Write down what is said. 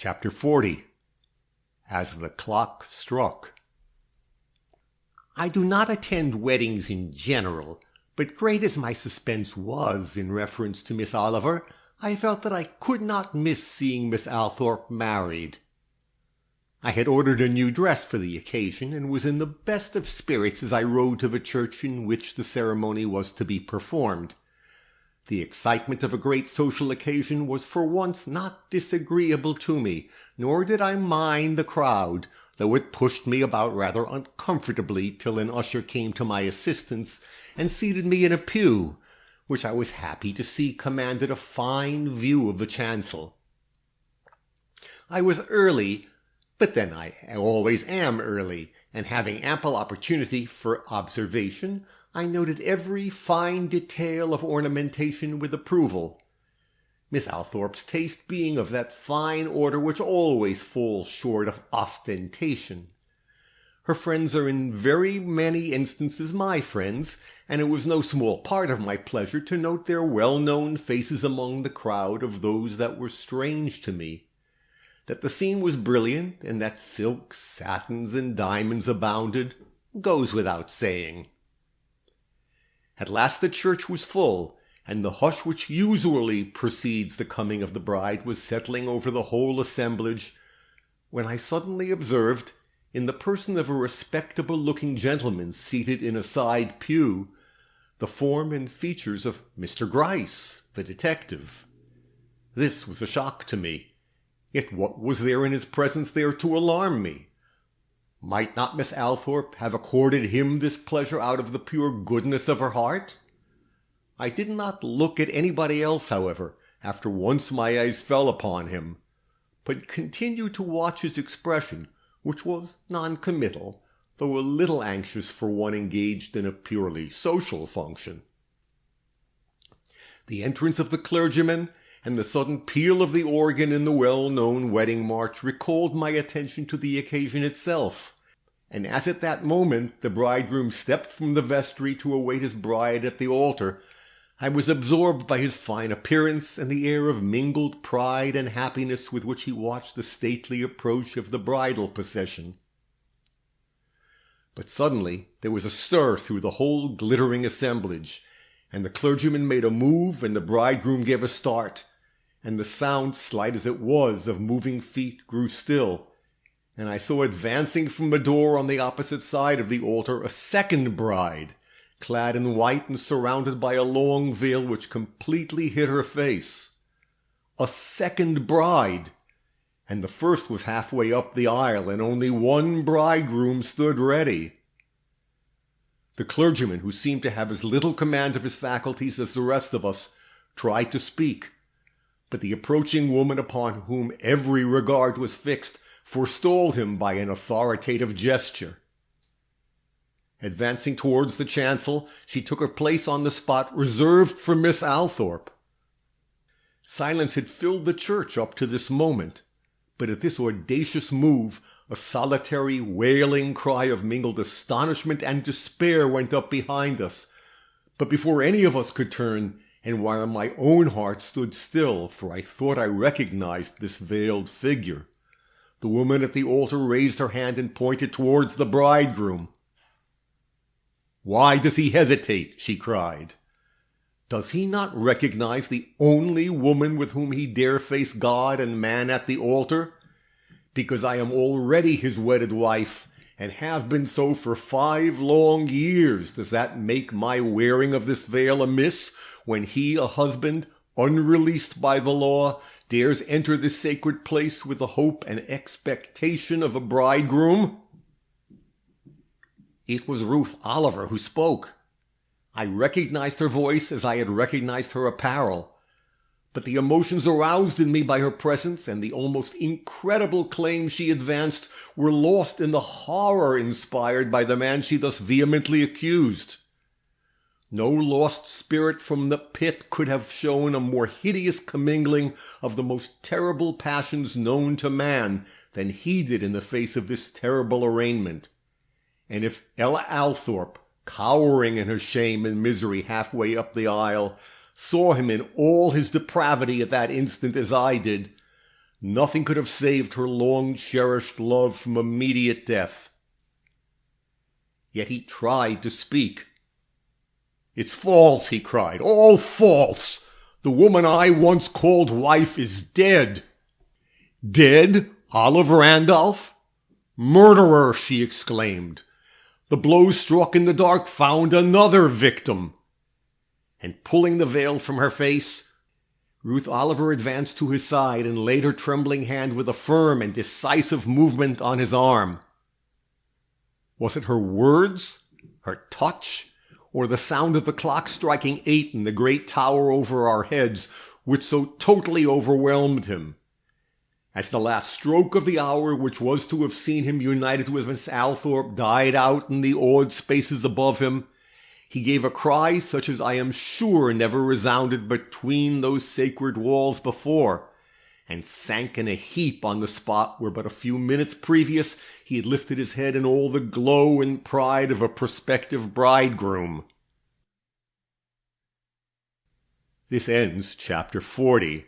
Chapter 40. As the Clock Struck. I do not attend weddings in general, but great as my suspense was in reference to Miss Oliver, I felt that I could not miss seeing Miss Althorpe married. I had ordered a new dress for the occasion, and was in the best of spirits as I rode to the church in which the ceremony was to be performed. The excitement of a great social occasion was for once not disagreeable to me, nor did I mind the crowd, though it pushed me about rather uncomfortably till an usher came to my assistance and seated me in a pew, which I was happy to see commanded a fine view of the chancel. I was early, but then I always am early, and having ample opportunity for observation, I noted every fine detail of ornamentation with approval, Miss Althorpe's taste being of that fine order which always falls short of ostentation. Her friends are in very many instances my friends, and it was no small part of my pleasure to note their well-known faces among the crowd of those that were strange to me. That the scene was brilliant, and that silks, satins, and diamonds abounded, goes without saying. At last the church was full, and the hush which usually precedes the coming of the bride was settling over the whole assemblage, when I suddenly observed, in the person of a respectable-looking gentleman seated in a side pew, the form and features of Mr. Gryce, the detective. This was a shock to me. Yet what was there in his presence there to alarm me? Might not Miss Althorpe have accorded him this pleasure out of the pure goodness of her heart? I did not look at anybody else, however, after once my eyes fell upon him, but continued to watch his expression, which was non-committal, though a little anxious for one engaged in a purely social function. The entrance of the clergyman and the sudden peal of the organ in the well-known wedding march recalled my attention to the occasion itself, and as at that moment the bridegroom stepped from the vestry to await his bride at the altar, I was absorbed by his fine appearance and the air of mingled pride and happiness with which he watched the stately approach of the bridal procession. But suddenly there was a stir through the whole glittering assemblage, and the clergyman made a move, and the bridegroom gave a start, and the sound, slight as it was, of moving feet grew still, and I saw advancing from the door on the opposite side of the altar a second bride, clad in white and surrounded by a long veil which completely hid her face. A second bride! And the first was halfway up the aisle, and only one bridegroom stood ready. The clergyman, who seemed to have as little command of his faculties as the rest of us, tried to speak, but the approaching woman, upon whom every regard was fixed, forestalled him by an authoritative gesture. Advancing towards the chancel, she took her place on the spot reserved for Miss Althorpe. Silence had filled the church up to this moment, but at this audacious move a solitary wailing cry of mingled astonishment and despair went up behind us. But before any of us could turn, and while my own heart stood still, for I thought I recognized this veiled figure, the woman at the altar raised her hand and pointed towards the bridegroom. "Why does he hesitate?" she cried. "Does he not recognize the only woman with whom he dare face God and man at the altar? Because I am already his wedded wife, and have been so for 5 long years, does that make my wearing of this veil amiss, when he, a husband, unreleased by the law, dares enter this sacred place with the hope and expectation of a bridegroom?" It was Ruth Oliver who spoke. I recognized her voice as I had recognized her apparel, but the emotions aroused in me by her presence and the almost incredible claims she advanced were lost in the horror inspired by the man she thus vehemently accused. No lost spirit from the pit could have shown a more hideous commingling of the most terrible passions known to man than he did in the face of this terrible arraignment. And if Ella Althorpe, cowering in her shame and misery halfway up the aisle, saw him in all his depravity at that instant as I did, Nothing could have saved her long-cherished love from immediate death. Yet he tried to speak. "It's false," he cried, "all false! The woman I once called wife is dead." "Dead? Olive Randolph?" "Murderer!" she exclaimed. "The blow struck in the dark found another victim." And pulling the veil from her face, Ruth Oliver advanced to his side and laid her trembling hand with a firm and decisive movement on his arm. Was it her words, her touch, or the sound of the clock striking 8 in the great tower over our heads which so totally overwhelmed him? As the last stroke of the hour which was to have seen him united with Miss Althorpe died out in the awed spaces above him, he gave a cry such as I am sure never resounded between those sacred walls before, and sank in a heap on the spot where but a few minutes previous he had lifted his head in all the glow and pride of a prospective bridegroom. This ends chapter 40.